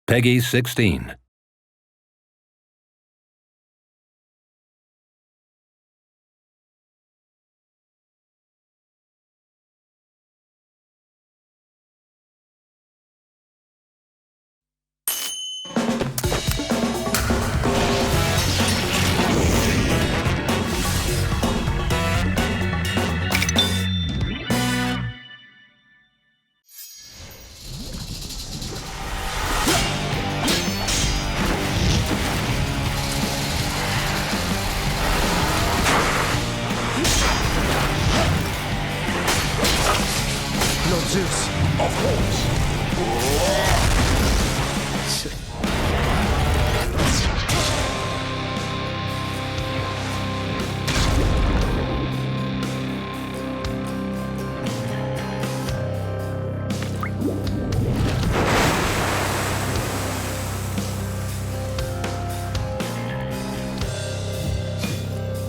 Peggy 16. Zeus. Of course.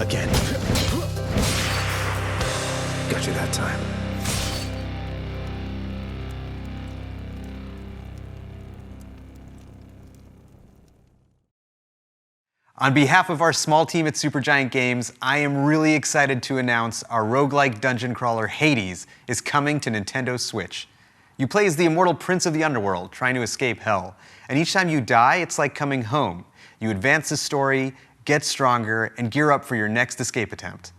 Again. Got you that time. On behalf of our small team at Supergiant Games, I am really excited to announce our roguelike dungeon crawler Hades is coming to Nintendo Switch. You play as the immortal prince of the underworld, trying to escape hell. And each time you die, it's like coming home. You advance the story, get stronger, and gear up for your next escape attempt.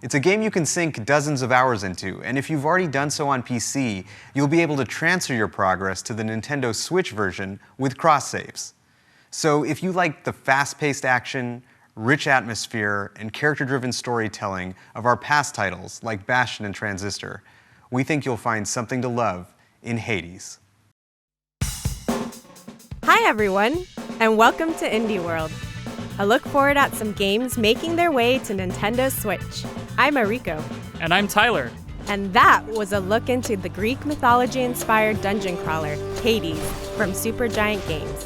It's a game you can sink dozens of hours into, and if you've already done so on PC, you'll be able to transfer your progress to the Nintendo Switch version with cross-saves. So if you like the fast-paced action, rich atmosphere, and character-driven storytelling of our past titles like Bastion and Transistor, we think you'll find something to love in Hades. Hi everyone, and welcome to Indie World. I look forward at some games making their way to Nintendo Switch. I'm Mariko. And I'm Tyler. And that was a look into the Greek mythology-inspired dungeon crawler, Hades, from Supergiant Games.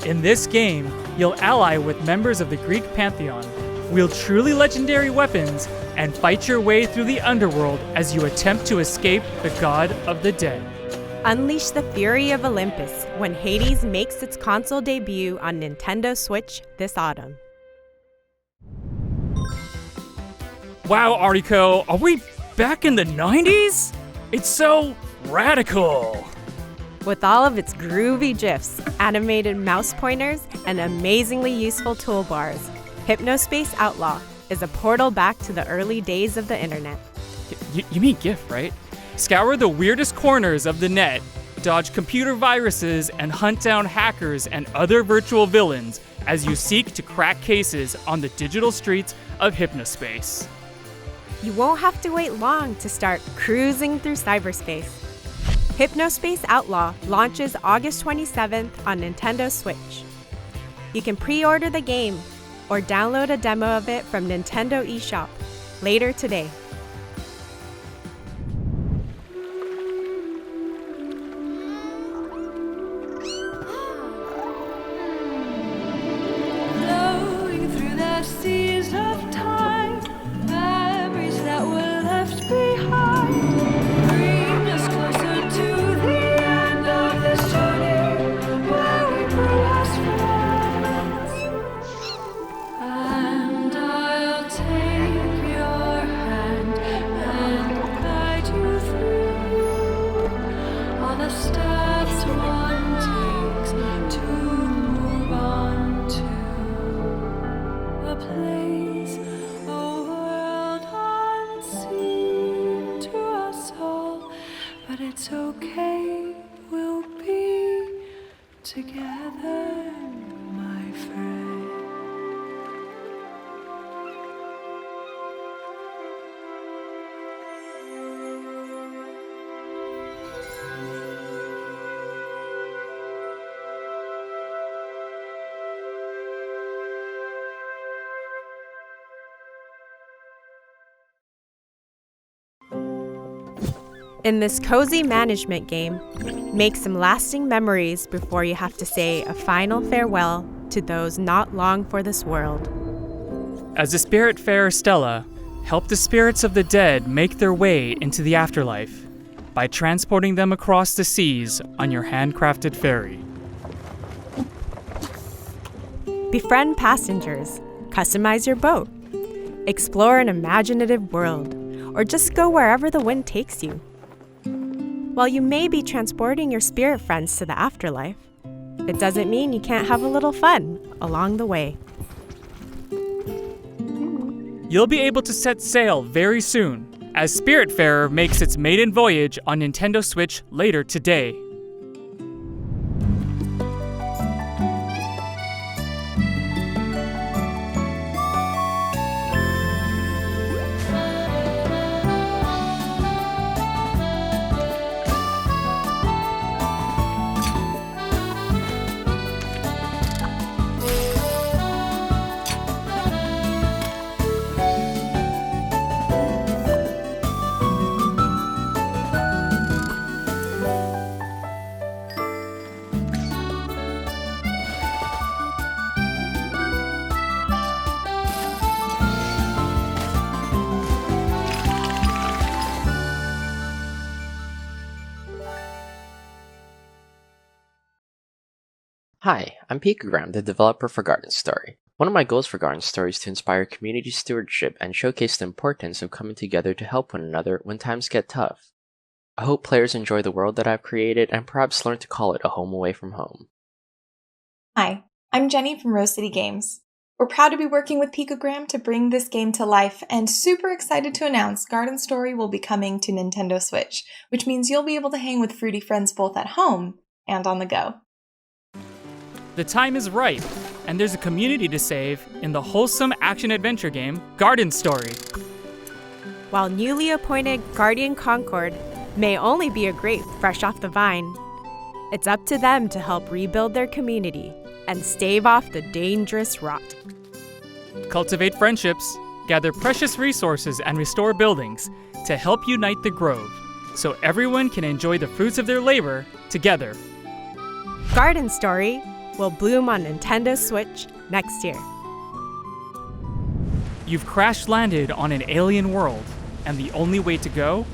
In this game, you'll ally with members of the Greek pantheon, wield truly legendary weapons, and fight your way through the underworld as you attempt to escape the god of the dead. Unleash the fury of Olympus when Hades makes its console debut on Nintendo Switch this autumn. Wow, Ariko, are we back in the 90s? It's so radical. With all of its groovy GIFs, animated mouse pointers, and amazingly useful toolbars, Hypnospace Outlaw is a portal back to the early days of the internet. You mean GIF, right? Scour the weirdest corners of the net, dodge computer viruses, and hunt down hackers and other virtual villains as you seek to crack cases on the digital streets of Hypnospace. You won't have to wait long to start cruising through cyberspace. Hypnospace Outlaw launches August 27th on Nintendo Switch. You can pre-order the game or download a demo of it from Nintendo eShop later today. Flowing through the seas of time, memories that were left behind. Bring us closer to the end of this journey, where we grew as friends. And I'll take your hand and guide you through all the steps one takes to move on to a place, a world unseen to us all. But it's okay, we'll be together, my friend. In this cozy management game, make some lasting memories before you have to say a final farewell to those not long for this world. As a spiritfarer Stella, help the spirits of the dead make their way into the afterlife by transporting them across the seas on your handcrafted ferry. Befriend passengers, customize your boat, explore an imaginative world, or just go wherever the wind takes you. While you may be transporting your spirit friends to the afterlife, it doesn't mean you can't have a little fun along the way. You'll be able to set sail very soon, as Spiritfarer makes its maiden voyage on Nintendo Switch later today. Hi, I'm Picogram, the developer for Garden Story. One of my goals for Garden Story is to inspire community stewardship and showcase the importance of coming together to help one another when times get tough. I hope players enjoy the world that I've created and perhaps learn to call it a home away from home. Hi, I'm Jenny from Rose City Games. We're proud to be working with Picogram to bring this game to life and super excited to announce Garden Story will be coming to Nintendo Switch, which means you'll be able to hang with fruity friends both at home and on the go. The time is ripe, and there's a community to save in the wholesome action-adventure game Garden Story. While newly appointed Guardian Concord may only be a grape fresh off the vine, it's up to them to help rebuild their community and stave off the dangerous rot. Cultivate friendships, gather precious resources, and restore buildings to help unite the Grove, so everyone can enjoy the fruits of their labor together. Garden Story will bloom on Nintendo Switch next year. You've crash-landed on an alien world, and the only way to go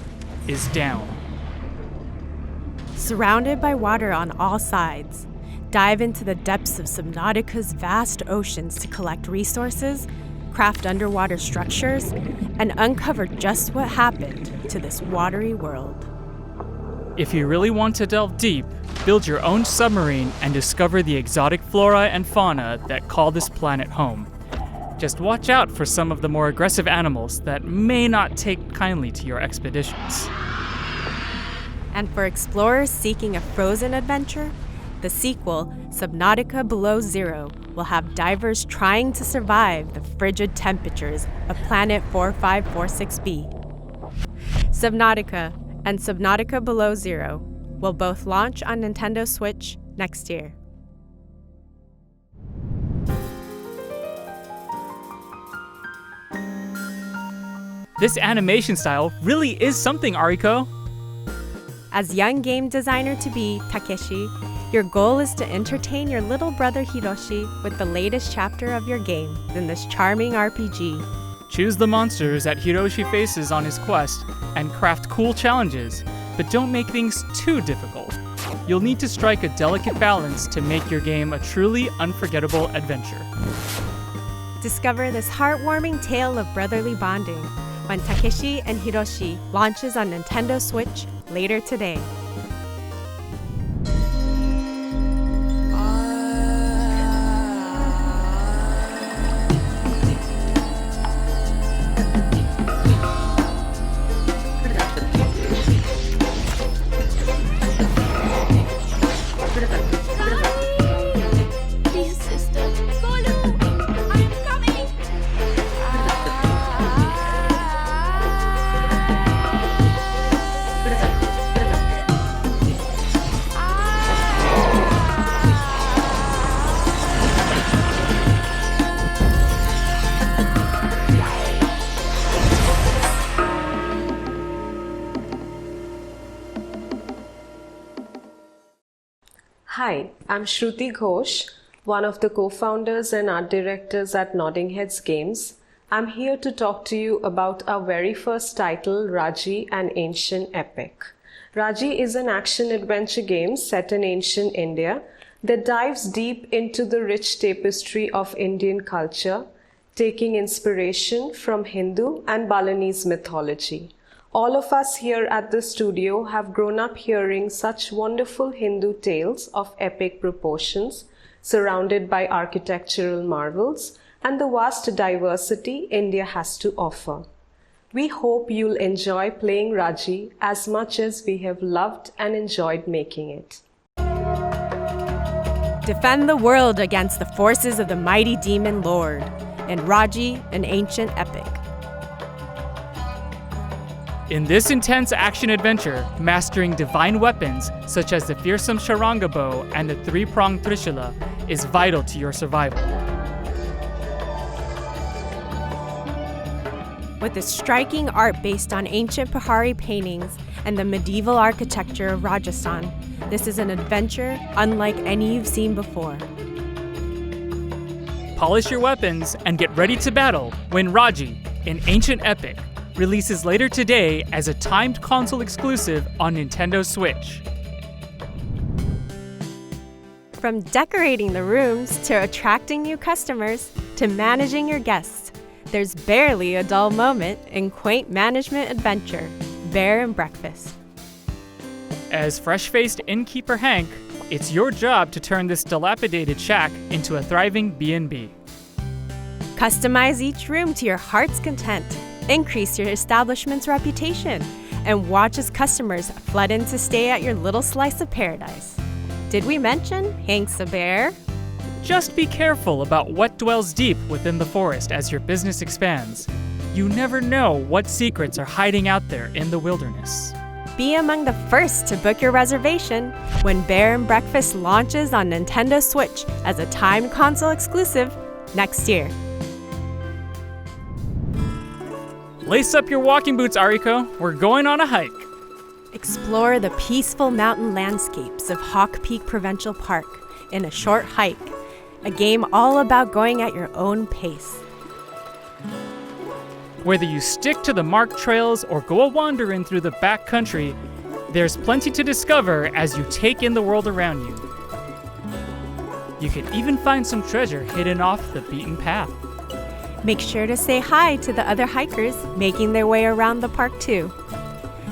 is down. Surrounded by water on all sides, dive into the depths of Subnautica's vast oceans to collect resources, craft underwater structures, and uncover just what happened to this watery world. If you really want to delve deep, build your own submarine and discover the exotic flora and fauna that call this planet home. Just watch out for some of the more aggressive animals that may not take kindly to your expeditions. And for explorers seeking a frozen adventure, the sequel, Subnautica Below Zero, will have divers trying to survive the frigid temperatures of Planet 4546b. Subnautica and Subnautica Below Zero will both launch on Nintendo Switch next year. This animation style really is something, Ariko. As young game designer-to-be Takeshi, your goal is to entertain your little brother Hiroshi with the latest chapter of your game in this charming RPG. Choose the monsters that Hiroshi faces on his quest and craft cool challenges, but don't make things too difficult. You'll need to strike a delicate balance to make your game a truly unforgettable adventure. Discover this heartwarming tale of brotherly bonding when Takeshi and Hiroshi launches on Nintendo Switch later today. Hi, I'm Shruti Ghosh, one of the co-founders and art directors at Nodding Heads Games. I'm here to talk to you about our very first title, Raji, an Ancient Epic. Raji is an action-adventure game set in ancient India that dives deep into the rich tapestry of Indian culture, taking inspiration from Hindu and Balinese mythology. All of us here at the studio have grown up hearing such wonderful Hindu tales of epic proportions, surrounded by architectural marvels and the vast diversity India has to offer. We hope you'll enjoy playing Raji as much as we have loved and enjoyed making it. Defend the world against the forces of the mighty demon lord in Raji, an ancient epic. In this intense action-adventure, mastering divine weapons such as the fearsome Sharanga bow and the three-pronged Trishula is vital to your survival. With the striking art based on ancient Pahari paintings and the medieval architecture of Rajasthan, this is an adventure unlike any you've seen before. Polish your weapons and get ready to battle when Raji, an ancient epic, releases later today as a timed console exclusive on Nintendo Switch. From decorating the rooms to attracting new customers to managing your guests, there's barely a dull moment in quaint management adventure, Bear and Breakfast. As fresh-faced innkeeper Hank, it's your job to turn this dilapidated shack into a thriving B&B. Customize each room to your heart's content, increase your establishment's reputation, and watch as customers flood in to stay at your little slice of paradise. Did we mention Hank's a bear? Just be careful about what dwells deep within the forest as your business expands. You never know what secrets are hiding out there in the wilderness. Be among the first to book your reservation when Bear and Breakfast launches on Nintendo Switch as a timed console exclusive next year. Lace up your walking boots, Ariko. We're going on a hike. Explore the peaceful mountain landscapes of Hawk Peak Provincial Park in a short hike, a game all about going at your own pace. Whether you stick to the marked trails or go a wandering through the backcountry, there's plenty to discover as you take in the world around you. You can even find some treasure hidden off the beaten path. Make sure to say hi to the other hikers making their way around the park too.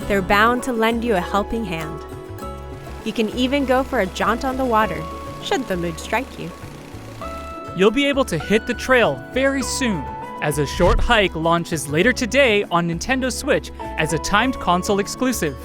They're bound to lend you a helping hand. You can even go for a jaunt on the water, should the mood strike you. You'll be able to hit the trail very soon, as a short hike launches later today on Nintendo Switch as a timed console exclusive.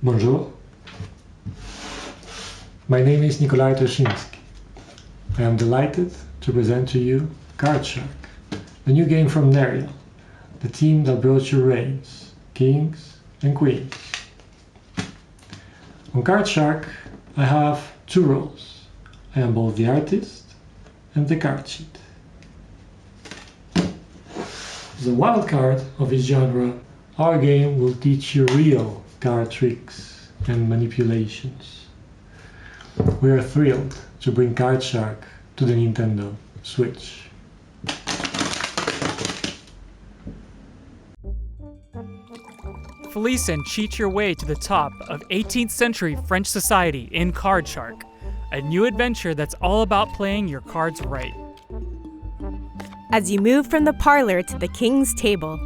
Bonjour. My name is Nikolai Toshinsky. I am delighted to present to you Card Shark, the new game from Neria, the team that brought you reigns, kings and queens. On Card Shark, I have two roles. I am both the artist and the card sheet. As a wild card of its genre, our game will teach you real card tricks and manipulations. We are thrilled to bring Card Shark to the Nintendo Switch. Fleece and cheat your way to the top of 18th century French society in Card Shark, a new adventure that's all about playing your cards right. As you move from the parlor to the king's table,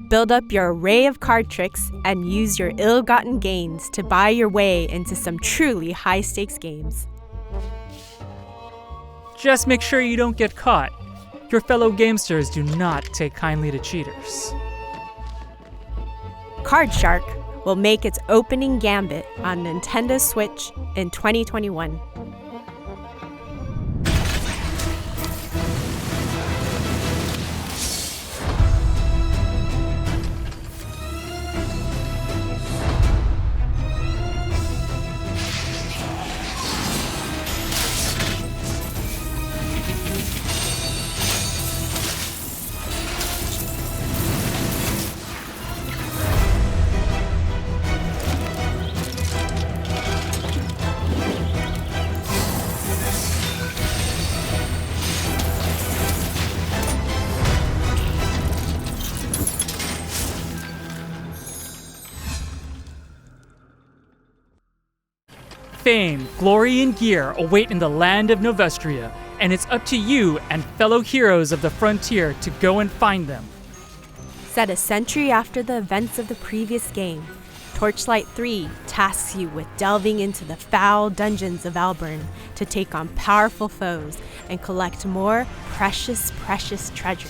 build up your array of card tricks and use your ill-gotten gains to buy your way into some truly high-stakes games. Just make sure you don't get caught. Your fellow gamesters do not take kindly to cheaters. Card Shark, will make its opening gambit on Nintendo Switch in 2021. Fame, glory, and gear await in the land of Novestria, and it's up to you and fellow heroes of the frontier to go and find them. Set a century after the events of the previous game, Torchlight 3 tasks you with delving into the foul dungeons of Alburn to take on powerful foes and collect more precious treasure.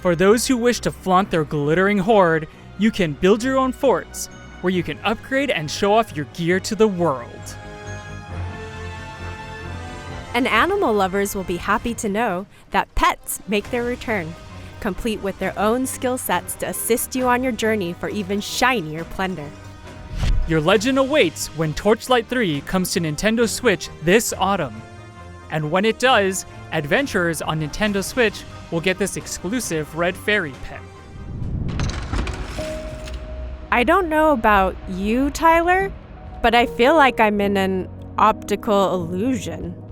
For those who wish to flaunt their glittering hoard, you can build your own forts, where you can upgrade and show off your gear to the world. And animal lovers will be happy to know that pets make their return, complete with their own skill sets to assist you on your journey for even shinier plunder. Your legend awaits when Torchlight 3 comes to Nintendo Switch this autumn. And when it does, adventurers on Nintendo Switch will get this exclusive red fairy pet. I don't know about you, Tyler, but I feel like I'm in an optical illusion.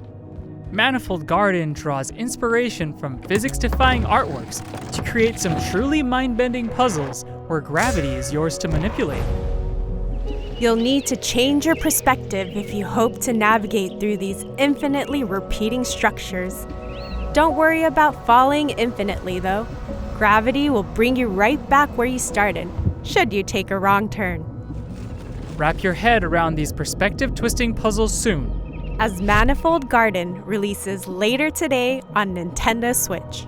Manifold Garden draws inspiration from physics-defying artworks to create some truly mind-bending puzzles where gravity is yours to manipulate. You'll need to change your perspective if you hope to navigate through these infinitely repeating structures. Don't worry about falling infinitely, though. Gravity will bring you right back where you started, should you take a wrong turn. Wrap your head around these perspective-twisting puzzles soon, as Manifold Garden releases later today on Nintendo Switch.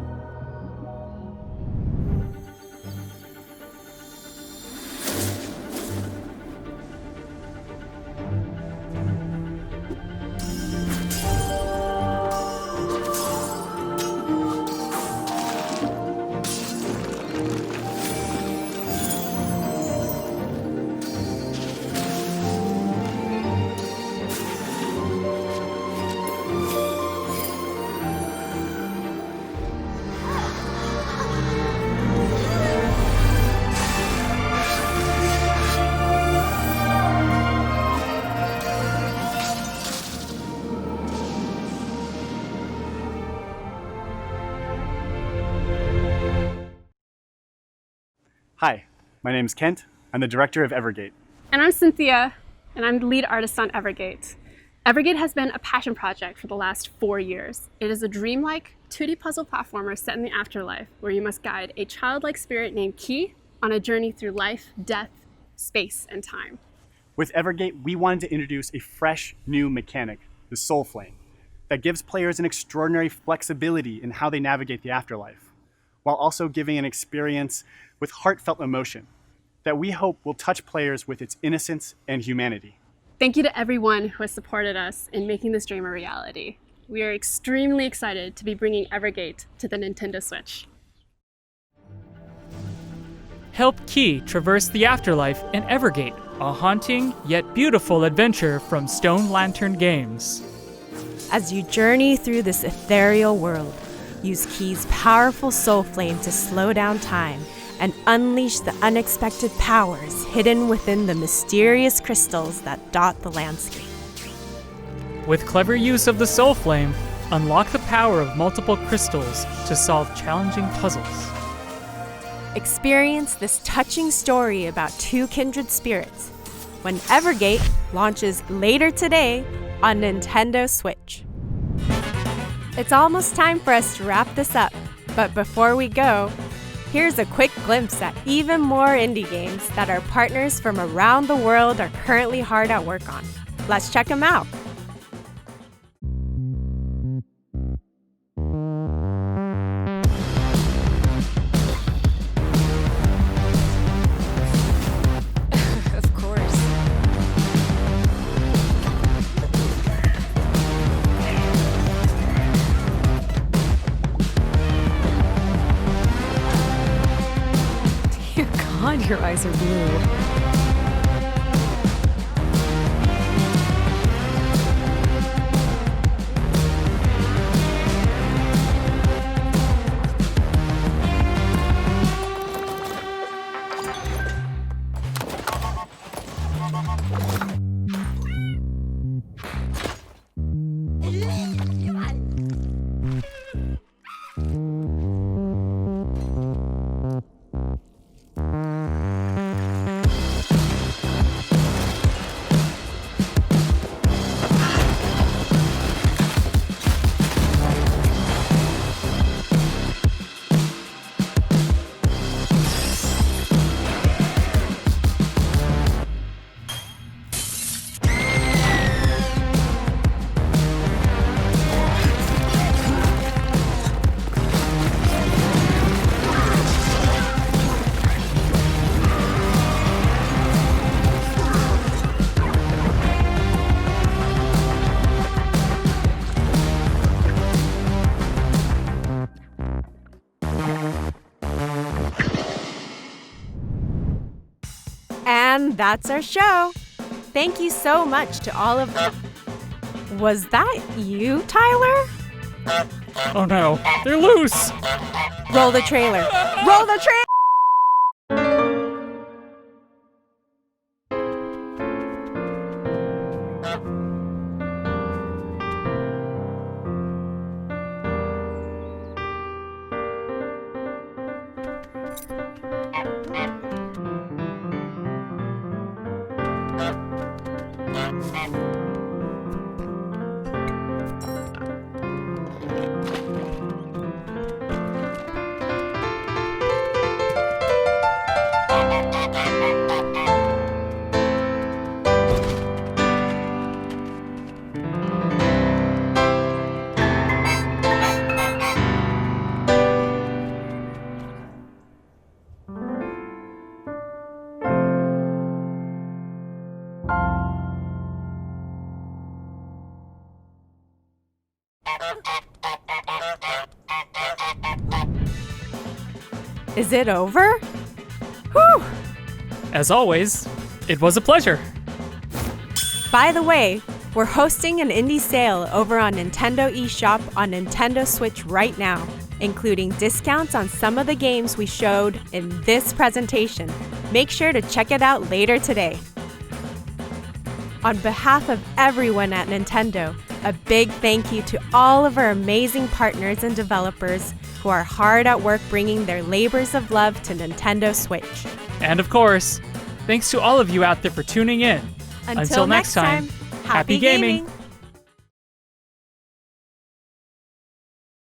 Hi, my name is Kent. I'm the director of Evergate. And I'm Cynthia, and I'm the lead artist on Evergate. Evergate has been a passion project for the last 4 years. It is a dreamlike 2D puzzle platformer set in the afterlife, where you must guide a childlike spirit named Key on a journey through life, death, space, and time. With Evergate, we wanted to introduce a fresh, new mechanic, the Soul Flame, that gives players an extraordinary flexibility in how they navigate the afterlife, while also giving an experience with heartfelt emotion that we hope will touch players with its innocence and humanity. Thank you to everyone who has supported us in making this dream a reality. We are extremely excited to be bringing Evergate to the Nintendo Switch. help Key traverse the afterlife in Evergate, a haunting yet beautiful adventure from Stone Lantern Games. As you journey through this ethereal world, use Key's powerful soul flame to slow down time and unleash the unexpected powers hidden within the mysterious crystals that dot the landscape. With clever use of the soul flame, unlock the power of multiple crystals to solve challenging puzzles. Experience this touching story about two kindred spirits when Evergate launches later today on Nintendo Switch. It's almost time for us to wrap this up, but before we go, here's a quick glimpse at even more indie games that our partners from around the world are currently hard at work on. Let's check them out. Your eyes are blue. And that's our show. Thank you so much to all of... Was that you, Tyler? Oh no, they're loose! Roll the trailer. Roll the trailer! Is it over? Whew! As always, it was a pleasure. By the way, we're hosting an indie sale over on Nintendo eShop on Nintendo Switch right now, including discounts on some of the games we showed in this presentation. Make sure to check it out later today. On behalf of everyone at Nintendo, a big thank you to all of our amazing partners and developers who are hard at work bringing their labors of love to Nintendo Switch. And of course, thanks to all of you out there for tuning in. Until next time, happy gaming!